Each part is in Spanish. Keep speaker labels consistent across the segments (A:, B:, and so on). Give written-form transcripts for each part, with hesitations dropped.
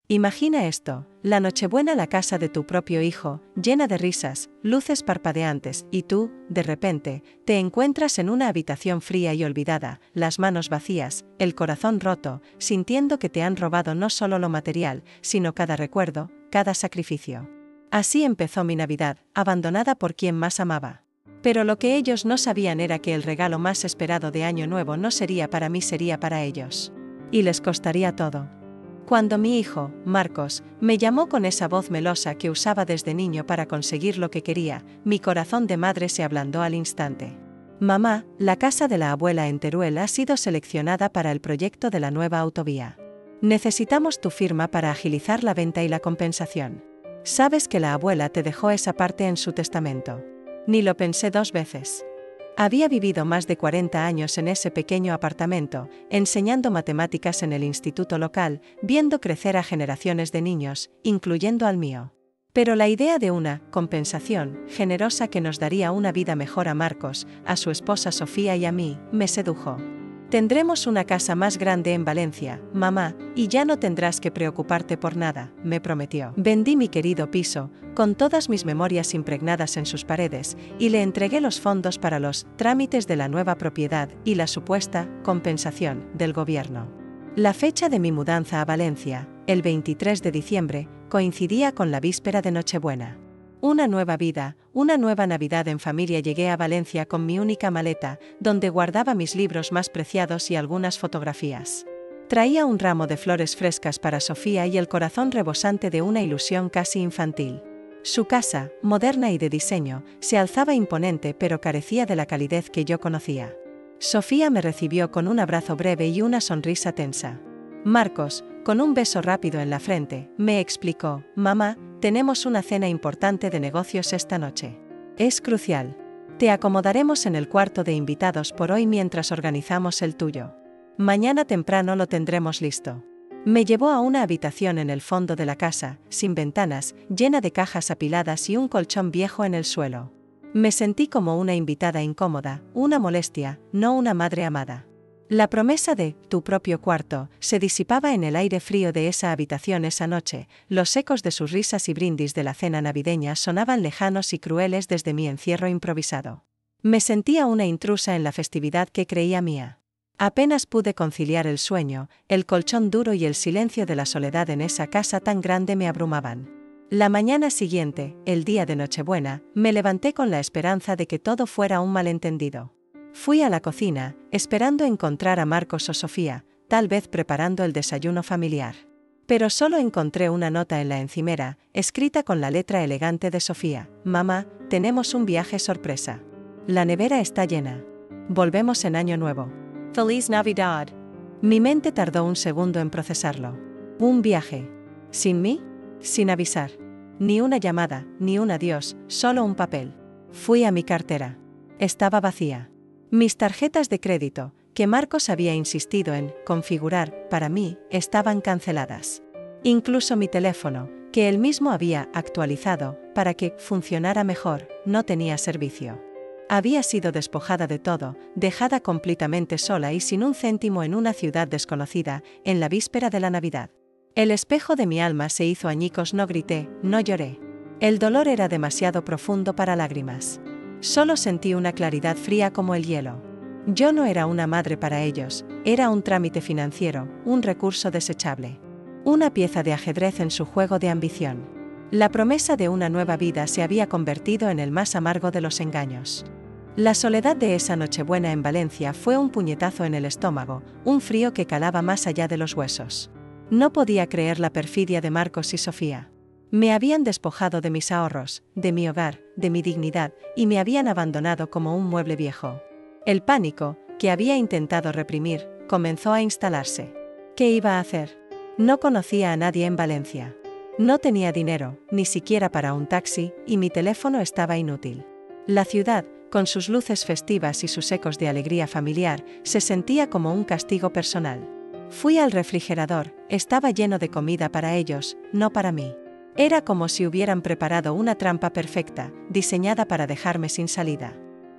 A: Imagina esto, la Nochebuena la casa de tu propio hijo, llena de risas, luces parpadeantes, y tú, de repente, te encuentras en una habitación fría y olvidada, las manos vacías, el corazón roto, sintiendo que te han robado no solo lo material, sino cada recuerdo, cada sacrificio. Así empezó mi Navidad, abandonada por quien más amaba. Pero lo que ellos no sabían era que el regalo más esperado de Año Nuevo no sería para mí, sería para ellos. Y les costaría todo. Cuando mi hijo, Marcos, me llamó con esa voz melosa que usaba desde niño para conseguir lo que quería, mi corazón de madre se ablandó al instante. Mamá, la casa de la abuela en Teruel ha sido seleccionada para el proyecto de la nueva autovía. Necesitamos tu firma para agilizar la venta y la compensación. Sabes que la abuela te dejó esa parte en su testamento. Ni lo pensé dos veces. Había vivido más de 40 años en ese pequeño apartamento, enseñando matemáticas en el instituto local, viendo crecer a generaciones de niños, incluyendo al mío. Pero la idea de una compensación generosa que nos daría una vida mejor a Marcos, a su esposa Sofía y a mí, me sedujo. Tendremos una casa más grande en Valencia, mamá, y ya no tendrás que preocuparte por nada, me prometió. Vendí mi querido piso, con todas mis memorias impregnadas en sus paredes, y le entregué los fondos para los trámites de la nueva propiedad y la supuesta compensación del gobierno. La fecha de mi mudanza a Valencia, el 23 de diciembre, coincidía con la víspera de Nochebuena. Una nueva vida, una nueva Navidad en familia. Llegué a Valencia con mi única maleta, donde guardaba mis libros más preciados y algunas fotografías. Traía un ramo de flores frescas para Sofía y el corazón rebosante de una ilusión casi infantil. Su casa, moderna y de diseño, se alzaba imponente pero carecía de la calidez que yo conocía. Sofía me recibió con un abrazo breve y una sonrisa tensa. Marcos, con un beso rápido en la frente, me explicó: mamá, tenemos una cena importante de negocios esta noche. Es crucial. Te acomodaremos en el cuarto de invitados por hoy mientras organizamos el tuyo. Mañana temprano lo tendremos listo. Me llevó a una habitación en el fondo de la casa, sin ventanas, llena de cajas apiladas y un colchón viejo en el suelo. Me sentí como una invitada incómoda, una molestia, no una madre amada. La promesa de tu propio cuarto se disipaba en el aire frío de esa habitación esa noche, los ecos de sus risas y brindis de la cena navideña sonaban lejanos y crueles desde mi encierro improvisado. Me sentía una intrusa en la festividad que creía mía. Apenas pude conciliar el sueño, el colchón duro y el silencio de la soledad en esa casa tan grande me abrumaban. La mañana siguiente, el día de Nochebuena, me levanté con la esperanza de que todo fuera un malentendido. Fui a la cocina, esperando encontrar a Marcos o Sofía, tal vez preparando el desayuno familiar. Pero solo encontré una nota en la encimera, escrita con la letra elegante de Sofía: mamá, tenemos un viaje sorpresa. La nevera está llena. Volvemos en Año Nuevo. Feliz Navidad. Mi mente tardó un segundo en procesarlo. ¿Un viaje? ¿Sin mí? Sin avisar. Ni una llamada, ni un adiós, solo un papel. Fui a mi cartera. Estaba vacía. Mis tarjetas de crédito, que Marcos había insistido en configurar para mí, estaban canceladas. Incluso mi teléfono, que él mismo había actualizado para que funcionara mejor, no tenía servicio. Había sido despojada de todo, dejada completamente sola y sin un céntimo en una ciudad desconocida, en la víspera de la Navidad. El espejo de mi alma se hizo añicos. No grité, no lloré. El dolor era demasiado profundo para lágrimas. Solo sentí una claridad fría como el hielo. Yo no era una madre para ellos, era un trámite financiero, un recurso desechable. Una pieza de ajedrez en su juego de ambición. La promesa de una nueva vida se había convertido en el más amargo de los engaños. La soledad de esa Nochebuena en Valencia fue un puñetazo en el estómago, un frío que calaba más allá de los huesos. No podía creer la perfidia de Marcos y Sofía. Me habían despojado de mis ahorros, de mi hogar, de mi dignidad, y me habían abandonado como un mueble viejo. El pánico, que había intentado reprimir, comenzó a instalarse. ¿Qué iba a hacer? No conocía a nadie en Valencia. No tenía dinero, ni siquiera para un taxi, y mi teléfono estaba inútil. La ciudad, con sus luces festivas y sus ecos de alegría familiar, se sentía como un castigo personal. Fui al refrigerador, estaba lleno de comida para ellos, no para mí. Era como si hubieran preparado una trampa perfecta, diseñada para dejarme sin salida.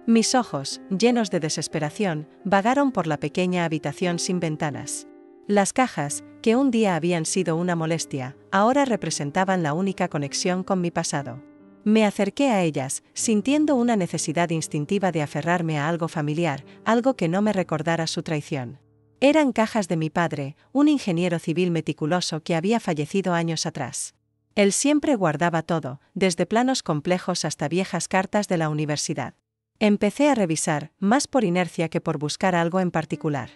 A: Mis ojos, llenos de desesperación, vagaron por la pequeña habitación sin ventanas. Las cajas, que un día habían sido una molestia, ahora representaban la única conexión con mi pasado. Me acerqué a ellas, sintiendo una necesidad instintiva de aferrarme a algo familiar, algo que no me recordara su traición. Eran cajas de mi padre, un ingeniero civil meticuloso que había fallecido años atrás. Él siempre guardaba todo, desde planos complejos hasta viejas cartas de la universidad. Empecé a revisar, más por inercia que por buscar algo en particular.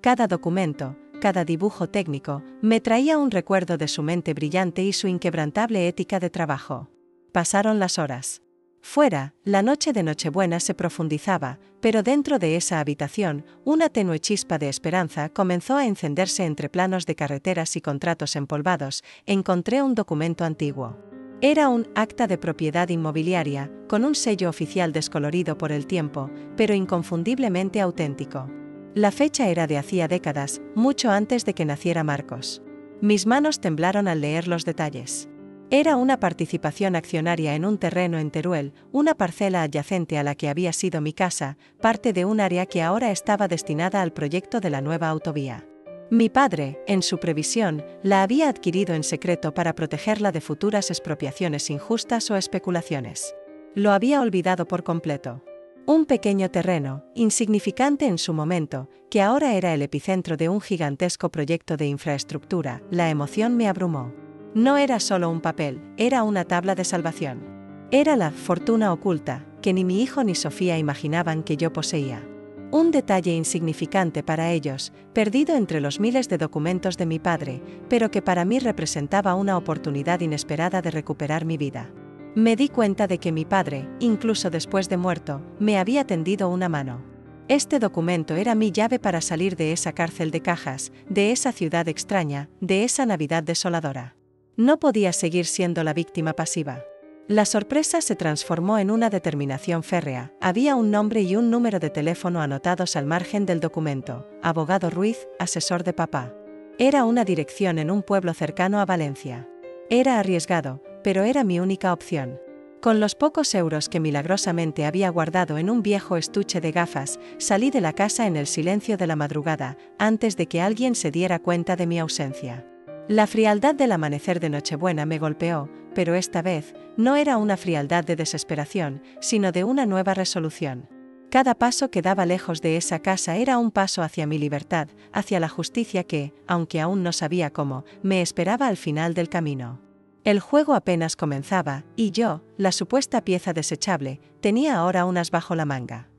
A: Cada documento, cada dibujo técnico, me traía un recuerdo de su mente brillante y su inquebrantable ética de trabajo. Pasaron las horas. Fuera, la noche de Nochebuena se profundizaba, pero dentro de esa habitación, una tenue chispa de esperanza comenzó a encenderse entre planos de carreteras y contratos empolvados. Encontré un documento antiguo. Era un acta de propiedad inmobiliaria, con un sello oficial descolorido por el tiempo, pero inconfundiblemente auténtico. La fecha era de hacía décadas, mucho antes de que naciera Marcos. Mis manos temblaron al leer los detalles. Era una participación accionaria en un terreno en Teruel, una parcela adyacente a la que había sido mi casa, parte de un área que ahora estaba destinada al proyecto de la nueva autovía. Mi padre, en su previsión, la había adquirido en secreto para protegerla de futuras expropiaciones injustas o especulaciones. Lo había olvidado por completo. Un pequeño terreno, insignificante en su momento, que ahora era el epicentro de un gigantesco proyecto de infraestructura. La emoción me abrumó. No era solo un papel, era una tabla de salvación. Era la fortuna oculta, que ni mi hijo ni Sofía imaginaban que yo poseía. Un detalle insignificante para ellos, perdido entre los miles de documentos de mi padre, pero que para mí representaba una oportunidad inesperada de recuperar mi vida. Me di cuenta de que mi padre, incluso después de muerto, me había tendido una mano. Este documento era mi llave para salir de esa cárcel de cajas, de esa ciudad extraña, de esa Navidad desoladora. No podía seguir siendo la víctima pasiva. La sorpresa se transformó en una determinación férrea. Había un nombre y un número de teléfono anotados al margen del documento: Abogado Ruiz, asesor de papá. Era una dirección en un pueblo cercano a Valencia. Era arriesgado, pero era mi única opción. Con los pocos euros que milagrosamente había guardado en un viejo estuche de gafas, salí de la casa en el silencio de la madrugada, antes de que alguien se diera cuenta de mi ausencia. La frialdad del amanecer de Nochebuena me golpeó, pero esta vez, no era una frialdad de desesperación, sino de una nueva resolución. Cada paso que daba lejos de esa casa era un paso hacia mi libertad, hacia la justicia que, aunque aún no sabía cómo, me esperaba al final del camino. El juego apenas comenzaba, y yo, la supuesta pieza desechable, tenía ahora un as bajo la manga.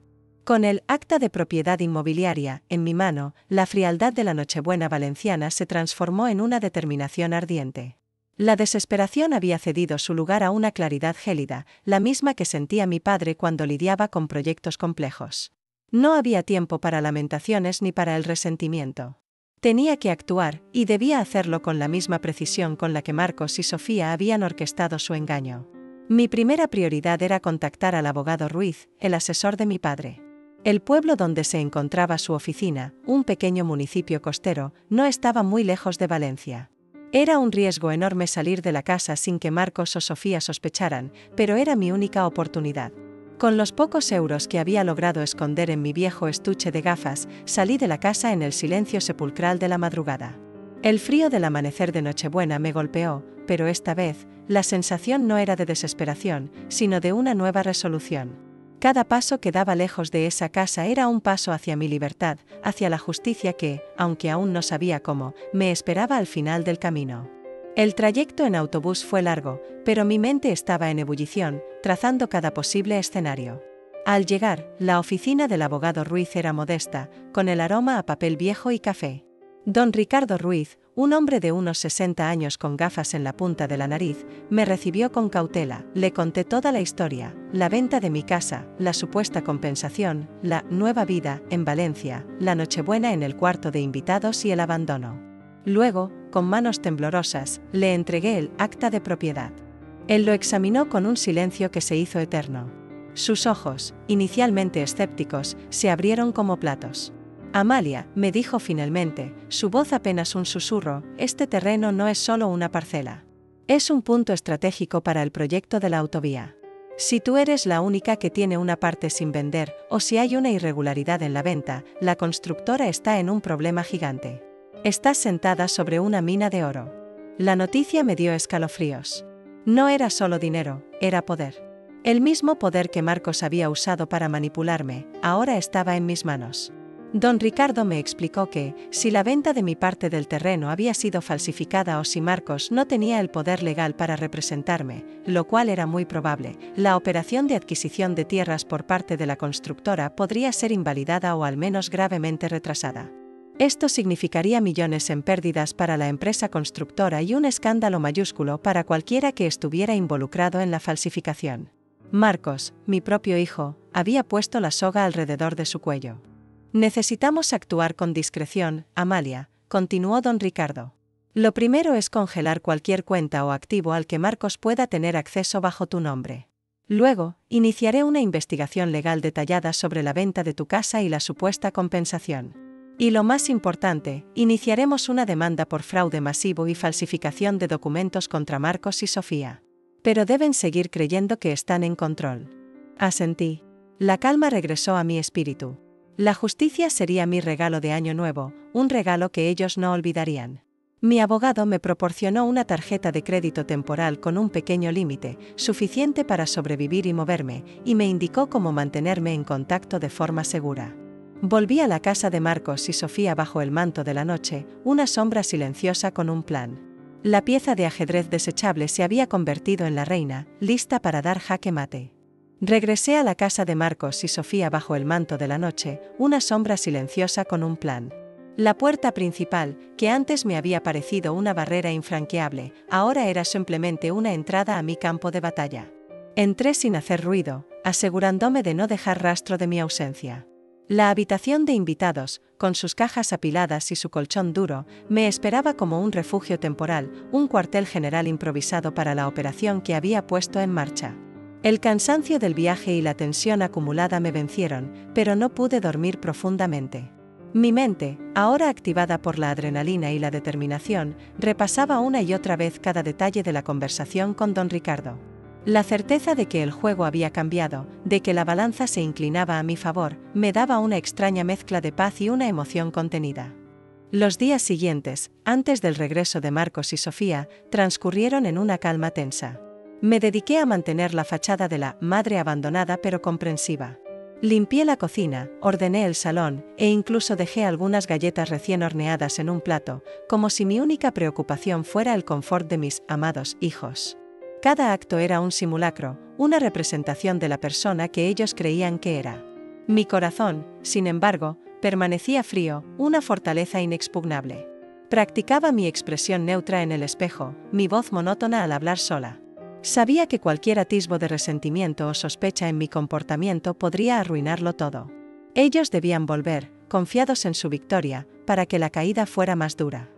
A: Con el acta de propiedad inmobiliaria en mi mano, la frialdad de la Nochebuena valenciana se transformó en una determinación ardiente. La desesperación había cedido su lugar a una claridad gélida, la misma que sentía mi padre cuando lidiaba con proyectos complejos. No había tiempo para lamentaciones ni para el resentimiento. Tenía que actuar, y debía hacerlo con la misma precisión con la que Marcos y Sofía habían orquestado su engaño. Mi primera prioridad era contactar al abogado Ruiz, el asesor de mi padre. El pueblo donde se encontraba su oficina, un pequeño municipio costero, no estaba muy lejos de Valencia. Era un riesgo enorme salir de la casa sin que Marcos o Sofía sospecharan, pero era mi única oportunidad. Con los pocos euros que había logrado esconder en mi viejo estuche de gafas, salí de la casa en el silencio sepulcral de la madrugada. El frío del amanecer de Nochebuena me golpeó, pero esta vez, la sensación no era de desesperación, sino de una nueva resolución. Cada paso que daba lejos de esa casa era un paso hacia mi libertad, hacia la justicia que, aunque aún no sabía cómo, me esperaba al final del camino. El trayecto en autobús fue largo, pero mi mente estaba en ebullición, trazando cada posible escenario. Al llegar, la oficina del abogado Ruiz era modesta, con el aroma a papel viejo y café. Don Ricardo Ruiz, un hombre de unos 60 años con gafas en la punta de la nariz, me recibió con cautela. Le conté toda la historia: la venta de mi casa, la supuesta compensación, la nueva vida en Valencia, la Nochebuena en el cuarto de invitados y el abandono. Luego, con manos temblorosas, le entregué el acta de propiedad. Él lo examinó con un silencio que se hizo eterno. Sus ojos, inicialmente escépticos, se abrieron como platos. Amalia, me dijo finalmente, su voz apenas un susurro, este terreno no es solo una parcela. Es un punto estratégico para el proyecto de la autovía. Si tú eres la única que tiene una parte sin vender, o si hay una irregularidad en la venta, la constructora está en un problema gigante. Estás sentada sobre una mina de oro. La noticia me dio escalofríos. No era solo dinero, era poder. El mismo poder que Marcos había usado para manipularme, ahora estaba en mis manos. Don Ricardo me explicó que, si la venta de mi parte del terreno había sido falsificada o si Marcos no tenía el poder legal para representarme, lo cual era muy probable, la operación de adquisición de tierras por parte de la constructora podría ser invalidada o al menos gravemente retrasada. Esto significaría millones en pérdidas para la empresa constructora y un escándalo mayúsculo para cualquiera que estuviera involucrado en la falsificación. Marcos, mi propio hijo, había puesto la soga alrededor de su cuello. Necesitamos actuar con discreción, Amalia, continuó don Ricardo. Lo primero es congelar cualquier cuenta o activo al que Marcos pueda tener acceso bajo tu nombre. Luego, iniciaré una investigación legal detallada sobre la venta de tu casa y la supuesta compensación. Y lo más importante, iniciaremos una demanda por fraude masivo y falsificación de documentos contra Marcos y Sofía. Pero deben seguir creyendo que están en control. Asentí. La calma regresó a mi espíritu. La justicia sería mi regalo de Año Nuevo, un regalo que ellos no olvidarían. Mi abogado me proporcionó una tarjeta de crédito temporal con un pequeño límite, suficiente para sobrevivir y moverme, y me indicó cómo mantenerme en contacto de forma segura. Volví a la casa de Marcos y Sofía bajo el manto de la noche, una sombra silenciosa con un plan. La pieza de ajedrez desechable se había convertido en la reina, lista para dar jaque mate. Regresé a la casa de Marcos y Sofía bajo el manto de la noche, una sombra silenciosa con un plan. La puerta principal, que antes me había parecido una barrera infranqueable, ahora era simplemente una entrada a mi campo de batalla. Entré sin hacer ruido, asegurándome de no dejar rastro de mi ausencia. La habitación de invitados, con sus cajas apiladas y su colchón duro, me esperaba como un refugio temporal, un cuartel general improvisado para la operación que había puesto en marcha. El cansancio del viaje y la tensión acumulada me vencieron, pero no pude dormir profundamente. Mi mente, ahora activada por la adrenalina y la determinación, repasaba una y otra vez cada detalle de la conversación con don Ricardo. La certeza de que el juego había cambiado, de que la balanza se inclinaba a mi favor, me daba una extraña mezcla de paz y una emoción contenida. Los días siguientes, antes del regreso de Marcos y Sofía, transcurrieron en una calma tensa. Me dediqué a mantener la fachada de la madre abandonada pero comprensiva. Limpié la cocina, ordené el salón, e incluso dejé algunas galletas recién horneadas en un plato, como si mi única preocupación fuera el confort de mis amados hijos. Cada acto era un simulacro, una representación de la persona que ellos creían que era. Mi corazón, sin embargo, permanecía frío, una fortaleza inexpugnable. Practicaba mi expresión neutra en el espejo, mi voz monótona al hablar sola. Sabía que cualquier atisbo de resentimiento o sospecha en mi comportamiento podría arruinarlo todo. Ellos debían volver, confiados en su victoria, para que la caída fuera más dura.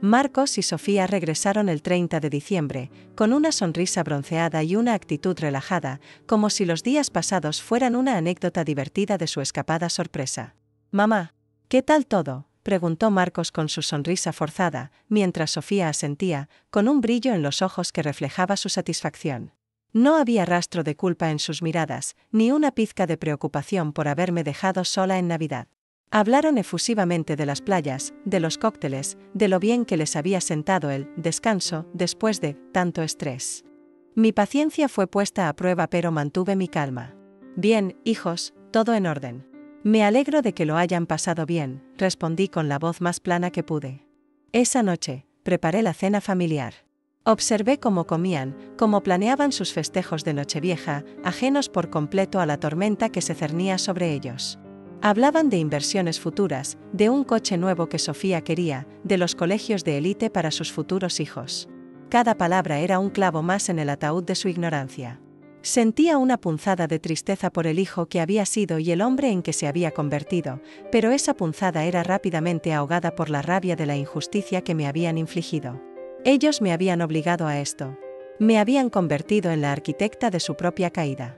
A: Marcos y Sofía regresaron el 30 de diciembre, con una sonrisa bronceada y una actitud relajada, como si los días pasados fueran una anécdota divertida de su escapada sorpresa. «Mamá, ¿qué tal todo?», preguntó Marcos con su sonrisa forzada, mientras Sofía asentía, con un brillo en los ojos que reflejaba su satisfacción. No había rastro de culpa en sus miradas, ni una pizca de preocupación por haberme dejado sola en Navidad. Hablaron efusivamente de las playas, de los cócteles, de lo bien que les había sentado el descanso después de tanto estrés. Mi paciencia fue puesta a prueba, pero mantuve mi calma. «Bien, hijos, todo en orden». «Me alegro de que lo hayan pasado bien», respondí con la voz más plana que pude. Esa noche, preparé la cena familiar. Observé cómo comían, cómo planeaban sus festejos de Nochevieja, ajenos por completo a la tormenta que se cernía sobre ellos. Hablaban de inversiones futuras, de un coche nuevo que Sofía quería, de los colegios de élite para sus futuros hijos. Cada palabra era un clavo más en el ataúd de su ignorancia. Sentía una punzada de tristeza por el hijo que había sido y el hombre en que se había convertido, pero esa punzada era rápidamente ahogada por la rabia de la injusticia que me habían infligido. Ellos me habían obligado a esto. Me habían convertido en la arquitecta de su propia caída.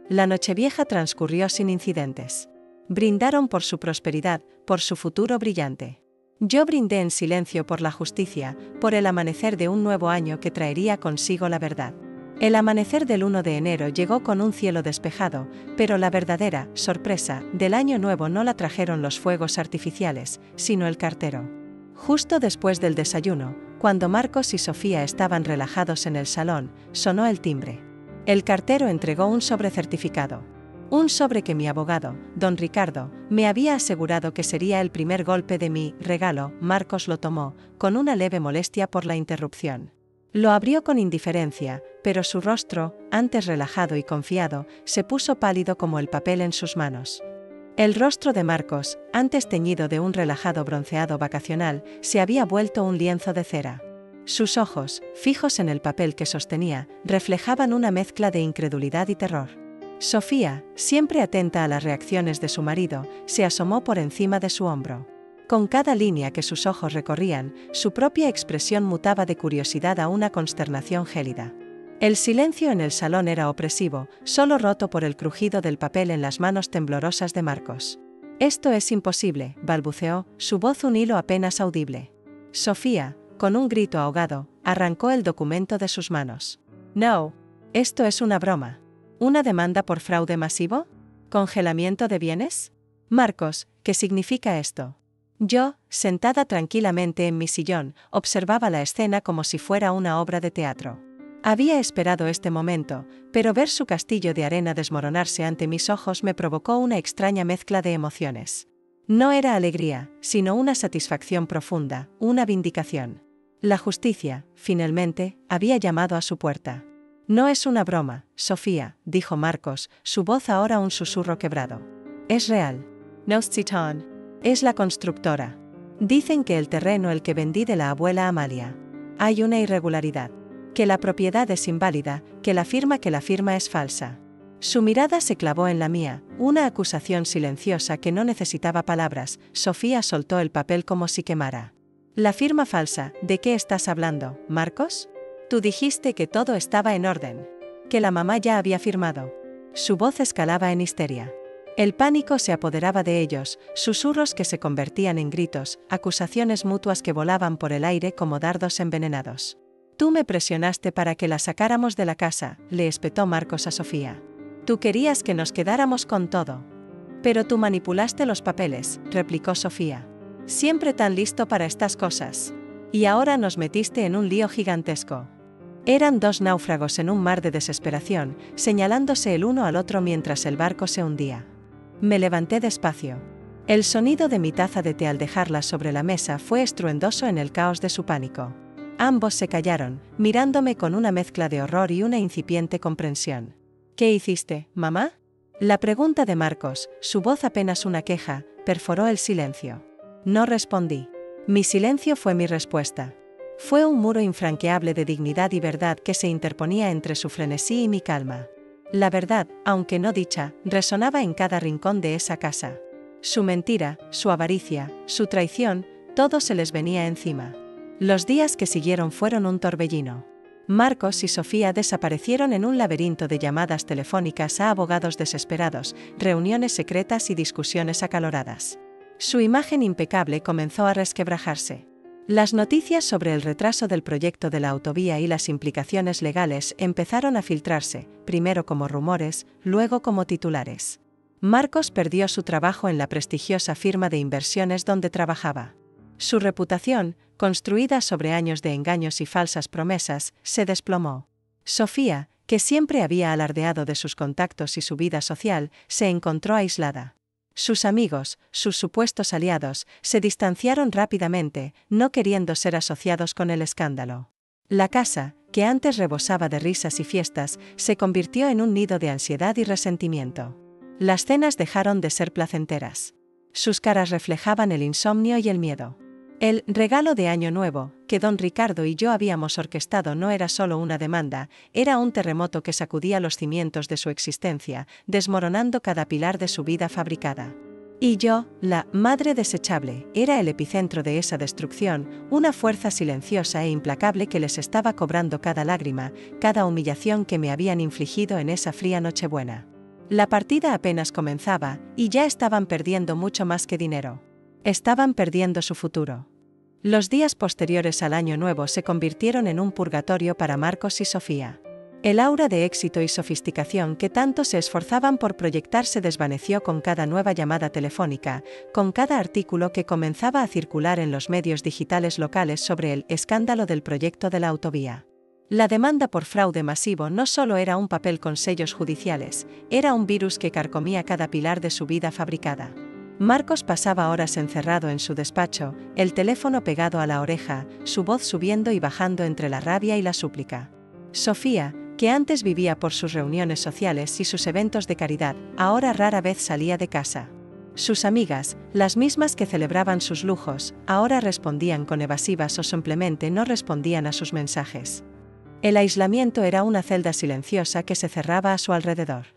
A: La Nochevieja transcurrió sin incidentes. Brindaron por su prosperidad, por su futuro brillante. Yo brindé en silencio por la justicia, por el amanecer de un nuevo año que traería consigo la verdad. El amanecer del 1 de enero llegó con un cielo despejado, pero la verdadera sorpresa del año nuevo no la trajeron los fuegos artificiales, sino el cartero. Justo después del desayuno, cuando Marcos y Sofía estaban relajados en el salón, sonó el timbre. El cartero entregó un sobre certificado. Un sobre que mi abogado, don Ricardo, me había asegurado que sería el primer golpe de mi regalo. Marcos lo tomó, con una leve molestia por la interrupción. Lo abrió con indiferencia, pero su rostro, antes relajado y confiado, se puso pálido como el papel en sus manos. El rostro de Marcos, antes teñido de un relajado bronceado vacacional, se había vuelto un lienzo de cera. Sus ojos, fijos en el papel que sostenía, reflejaban una mezcla de incredulidad y terror. Sofía, siempre atenta a las reacciones de su marido, se asomó por encima de su hombro. Con cada línea que sus ojos recorrían, su propia expresión mutaba de curiosidad a una consternación gélida. El silencio en el salón era opresivo, solo roto por el crujido del papel en las manos temblorosas de Marcos. «Esto es imposible», balbuceó, su voz un hilo apenas audible. Sofía, con un grito ahogado, arrancó el documento de sus manos. «No. Esto es una broma. ¿Una demanda por fraude masivo? ¿Congelamiento de bienes? Marcos, ¿qué significa esto?» Yo, sentada tranquilamente en mi sillón, observaba la escena como si fuera una obra de teatro. Había esperado este momento, pero ver su castillo de arena desmoronarse ante mis ojos me provocó una extraña mezcla de emociones. No era alegría, sino una satisfacción profunda, una vindicación. La justicia, finalmente, había llamado a su puerta. «No es una broma, Sofía», dijo Marcos, su voz ahora un susurro quebrado. «Es real. Nostitón. Es la constructora. Dicen que el terreno el que vendí de la abuela Amalia. Hay una irregularidad. Que la propiedad es inválida, que la firma es falsa». Su mirada se clavó en la mía, una acusación silenciosa que no necesitaba palabras. Sofía soltó el papel como si quemara. «La firma falsa, ¿de qué estás hablando, Marcos? Tú dijiste que todo estaba en orden. Que la mamá ya había firmado». Su voz escalaba en histeria. El pánico se apoderaba de ellos, susurros que se convertían en gritos, acusaciones mutuas que volaban por el aire como dardos envenenados. «Tú me presionaste para que la sacáramos de la casa», le espetó Marcos a Sofía. «Tú querías que nos quedáramos con todo». «Pero tú manipulaste los papeles», replicó Sofía. «Siempre tan listo para estas cosas. Y ahora nos metiste en un lío gigantesco». Eran dos náufragos en un mar de desesperación, señalándose el uno al otro mientras el barco se hundía. Me levanté despacio. El sonido de mi taza de té al dejarla sobre la mesa fue estruendoso en el caos de su pánico. Ambos se callaron, mirándome con una mezcla de horror y una incipiente comprensión. «¿Qué hiciste, mamá?». La pregunta de Marcos, su voz apenas una queja, perforó el silencio. No respondí. Mi silencio fue mi respuesta. Fue un muro infranqueable de dignidad y verdad que se interponía entre su frenesí y mi calma. La verdad, aunque no dicha, resonaba en cada rincón de esa casa. Su mentira, su avaricia, su traición, todo se les venía encima. Los días que siguieron fueron un torbellino. Marcos y Sofía desaparecieron en un laberinto de llamadas telefónicas a abogados desesperados, reuniones secretas y discusiones acaloradas. Su imagen impecable comenzó a resquebrajarse. Las noticias sobre el retraso del proyecto de la autovía y las implicaciones legales empezaron a filtrarse, primero como rumores, luego como titulares. Marcos perdió su trabajo en la prestigiosa firma de inversiones donde trabajaba. Su reputación, construida sobre años de engaños y falsas promesas, se desplomó. Sofía, que siempre había alardeado de sus contactos y su vida social, se encontró aislada. Sus amigos, sus supuestos aliados, se distanciaron rápidamente, no queriendo ser asociados con el escándalo. La casa, que antes rebosaba de risas y fiestas, se convirtió en un nido de ansiedad y resentimiento. Las cenas dejaron de ser placenteras. Sus caras reflejaban el insomnio y el miedo. El regalo de Año Nuevo, que don Ricardo y yo habíamos orquestado, no era solo una demanda, era un terremoto que sacudía los cimientos de su existencia, desmoronando cada pilar de su vida fabricada. Y yo, la madre desechable, era el epicentro de esa destrucción, una fuerza silenciosa e implacable que les estaba cobrando cada lágrima, cada humillación que me habían infligido en esa fría Nochebuena. La partida apenas comenzaba, y ya estaban perdiendo mucho más que dinero. Estaban perdiendo su futuro. Los días posteriores al Año Nuevo se convirtieron en un purgatorio para Marcos y Sofía. El aura de éxito y sofisticación que tanto se esforzaban por proyectar se desvaneció con cada nueva llamada telefónica, con cada artículo que comenzaba a circular en los medios digitales locales sobre el escándalo del proyecto de la autovía. La demanda por fraude masivo no solo era un papel con sellos judiciales, era un virus que carcomía cada pilar de su vida fabricada. Marcos pasaba horas encerrado en su despacho, el teléfono pegado a la oreja, su voz subiendo y bajando entre la rabia y la súplica. Sofía, que antes vivía por sus reuniones sociales y sus eventos de caridad, ahora rara vez salía de casa. Sus amigas, las mismas que celebraban sus lujos, ahora respondían con evasivas o simplemente no respondían a sus mensajes. El aislamiento era una celda silenciosa que se cerraba a su alrededor.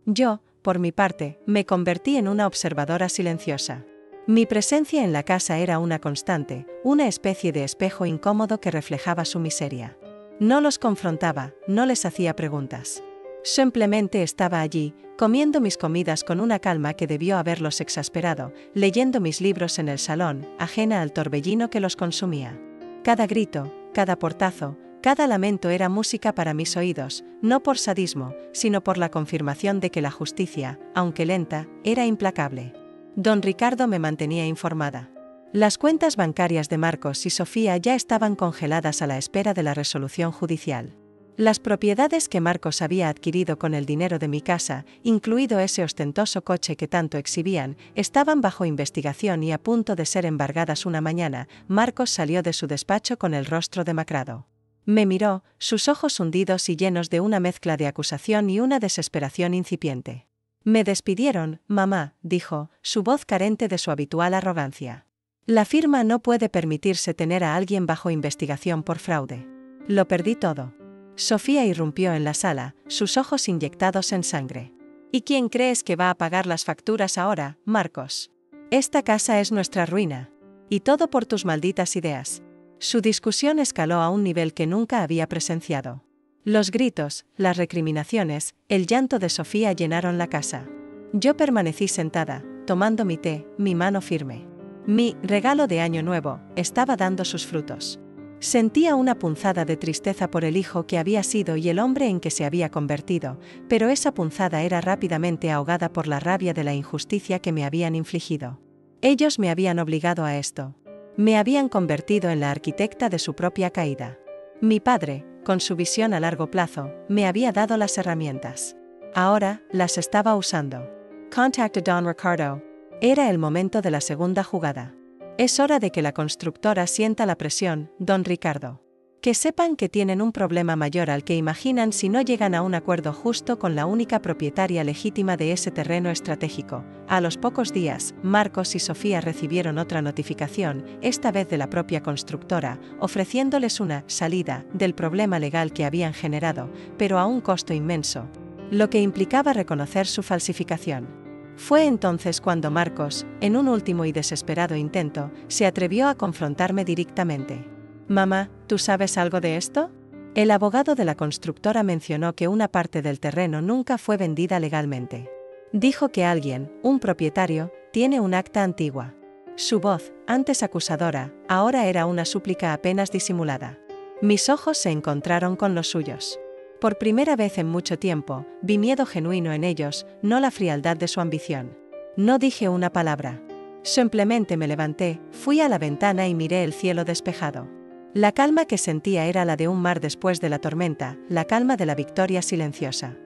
A: Yo, por mi parte, me convertí en una observadora silenciosa. Mi presencia en la casa era una constante, una especie de espejo incómodo que reflejaba su miseria. No los confrontaba, no les hacía preguntas. Simplemente estaba allí, comiendo mis comidas con una calma que debió haberlos exasperado, leyendo mis libros en el salón, ajena al torbellino que los consumía. Cada grito, cada portazo, cada lamento era música para mis oídos, no por sadismo, sino por la confirmación de que la justicia, aunque lenta, era implacable. Don Ricardo me mantenía informada. Las cuentas bancarias de Marcos y Sofía ya estaban congeladas a la espera de la resolución judicial. Las propiedades que Marcos había adquirido con el dinero de mi casa, incluido ese ostentoso coche que tanto exhibían, estaban bajo investigación y a punto de ser embargadas una mañana. Marcos salió de su despacho con el rostro demacrado. Me miró, sus ojos hundidos y llenos de una mezcla de acusación y una desesperación incipiente. «Me despidieron, mamá», dijo, su voz carente de su habitual arrogancia. «La firma no puede permitirse tener a alguien bajo investigación por fraude. Lo perdí todo». Sofía irrumpió en la sala, sus ojos inyectados en sangre. «¿Y quién crees que va a pagar las facturas ahora, Marcos? Esta casa es nuestra ruina. Y todo por tus malditas ideas». Su discusión escaló a un nivel que nunca había presenciado. Los gritos, las recriminaciones, el llanto de Sofía llenaron la casa. Yo permanecí sentada, tomando mi té, mi mano firme. Mi regalo de Año Nuevo estaba dando sus frutos. Sentía una punzada de tristeza por el hijo que había sido y el hombre en que se había convertido, pero esa punzada era rápidamente ahogada por la rabia de la injusticia que me habían infligido. Ellos me habían obligado a esto. Me habían convertido en la arquitecta de su propia caída. Mi padre, con su visión a largo plazo, me había dado las herramientas. Ahora, las estaba usando. Contact a Don Ricardo. Era el momento de la segunda jugada. Es hora de que la constructora sienta la presión, don Ricardo. Que sepan que tienen un problema mayor al que imaginan si no llegan a un acuerdo justo con la única propietaria legítima de ese terreno estratégico. A los pocos días, Marcos y Sofía recibieron otra notificación, esta vez de la propia constructora, ofreciéndoles una salida del problema legal que habían generado, pero a un costo inmenso, lo que implicaba reconocer su falsificación. Fue entonces cuando Marcos, en un último y desesperado intento, se atrevió a confrontarme directamente. «Mamá, ¿tú sabes algo de esto?» El abogado de la constructora mencionó que una parte del terreno nunca fue vendida legalmente. Dijo que alguien, un propietario, tiene un acta antigua. Su voz, antes acusadora, ahora era una súplica apenas disimulada. Mis ojos se encontraron con los suyos. Por primera vez en mucho tiempo, vi miedo genuino en ellos, no la frialdad de su ambición. No dije una palabra. Simplemente me levanté, fui a la ventana y miré el cielo despejado. La calma que sentía era la de un mar después de la tormenta, la calma de la victoria silenciosa.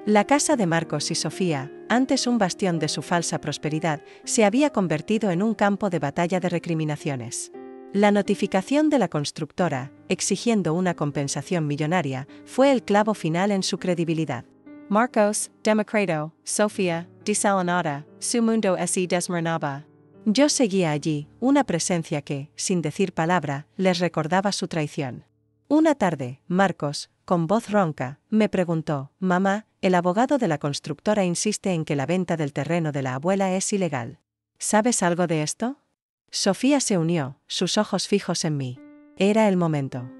A: La casa de Marcos y Sofía, antes un bastión de su falsa prosperidad, se había convertido en un campo de batalla de recriminaciones. La notificación de la constructora, exigiendo una compensación millonaria, fue el clavo final en su credibilidad. Marcos, Democrato, Sofía, desalonada, su mundo se desmoronaba. Yo seguía allí, una presencia que, sin decir palabra, les recordaba su traición. Una tarde, Marcos, con voz ronca, me preguntó: «Mamá, el abogado de la constructora insiste en que la venta del terreno de la abuela es ilegal. ¿Sabes algo de esto?» Sofía se unió, sus ojos fijos en mí. Era el momento.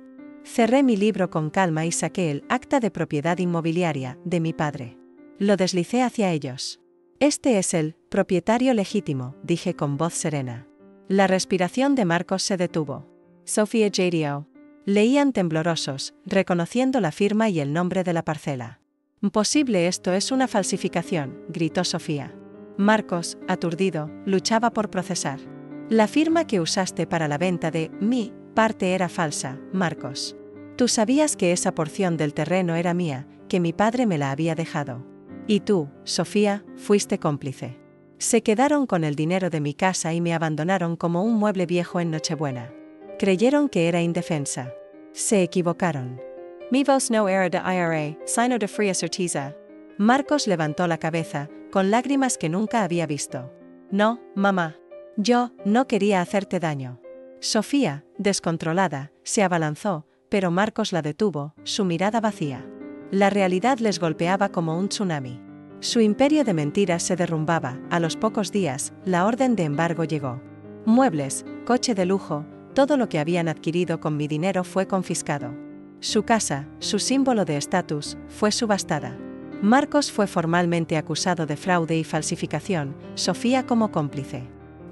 A: Cerré mi libro con calma y saqué el acta de propiedad inmobiliaria de mi padre. Lo deslicé hacia ellos. «Este es el propietario legítimo», dije con voz serena. La respiración de Marcos se detuvo. «Sofía Jadio». Leían temblorosos, reconociendo la firma y el nombre de la parcela. «Imposible, esto es una falsificación», gritó Sofía. Marcos, aturdido, luchaba por procesar. «La firma que usaste para la venta de mi parte era falsa, Marcos. Tú sabías que esa porción del terreno era mía, que mi padre me la había dejado. Y tú, Sofía, fuiste cómplice. Se quedaron con el dinero de mi casa y me abandonaron como un mueble viejo en Nochebuena. Creyeron que era indefensa. Se equivocaron. Mi vos no era de IRA, sino de fría certeza». Marcos levantó la cabeza, con lágrimas que nunca había visto. «No, mamá. Yo no quería hacerte daño». Sofía, descontrolada, se abalanzó, pero Marcos la detuvo, su mirada vacía. La realidad les golpeaba como un tsunami. Su imperio de mentiras se derrumbaba. A los pocos días, la orden de embargo llegó. Muebles, coche de lujo, todo lo que habían adquirido con mi dinero fue confiscado. Su casa, su símbolo de estatus, fue subastada. Marcos fue formalmente acusado de fraude y falsificación, Sofía como cómplice.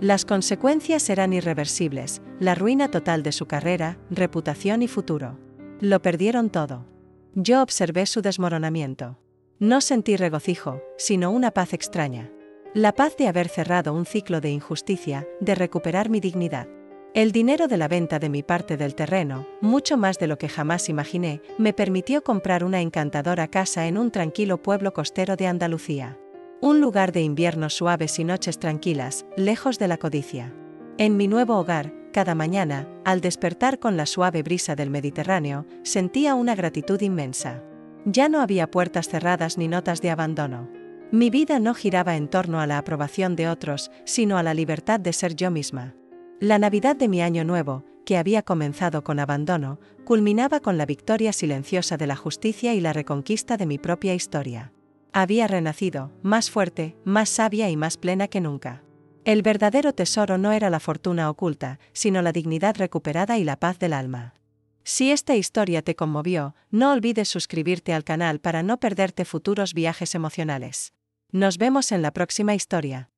A: Las consecuencias eran irreversibles, la ruina total de su carrera, reputación y futuro. Lo perdieron todo. Yo observé su desmoronamiento. No sentí regocijo, sino una paz extraña. La paz de haber cerrado un ciclo de injusticia, de recuperar mi dignidad. El dinero de la venta de mi parte del terreno, mucho más de lo que jamás imaginé, me permitió comprar una encantadora casa en un tranquilo pueblo costero de Andalucía. Un lugar de inviernos suaves y noches tranquilas, lejos de la codicia. En mi nuevo hogar, cada mañana, al despertar con la suave brisa del Mediterráneo, sentía una gratitud inmensa. Ya no había puertas cerradas ni notas de abandono. Mi vida no giraba en torno a la aprobación de otros, sino a la libertad de ser yo misma. La Navidad de mi año nuevo, que había comenzado con abandono, culminaba con la victoria silenciosa de la justicia y la reconquista de mi propia historia. Había renacido, más fuerte, más sabia y más plena que nunca. El verdadero tesoro no era la fortuna oculta, sino la dignidad recuperada y la paz del alma. Si esta historia te conmovió, no olvides suscribirte al canal para no perderte futuros viajes emocionales. Nos vemos en la próxima historia.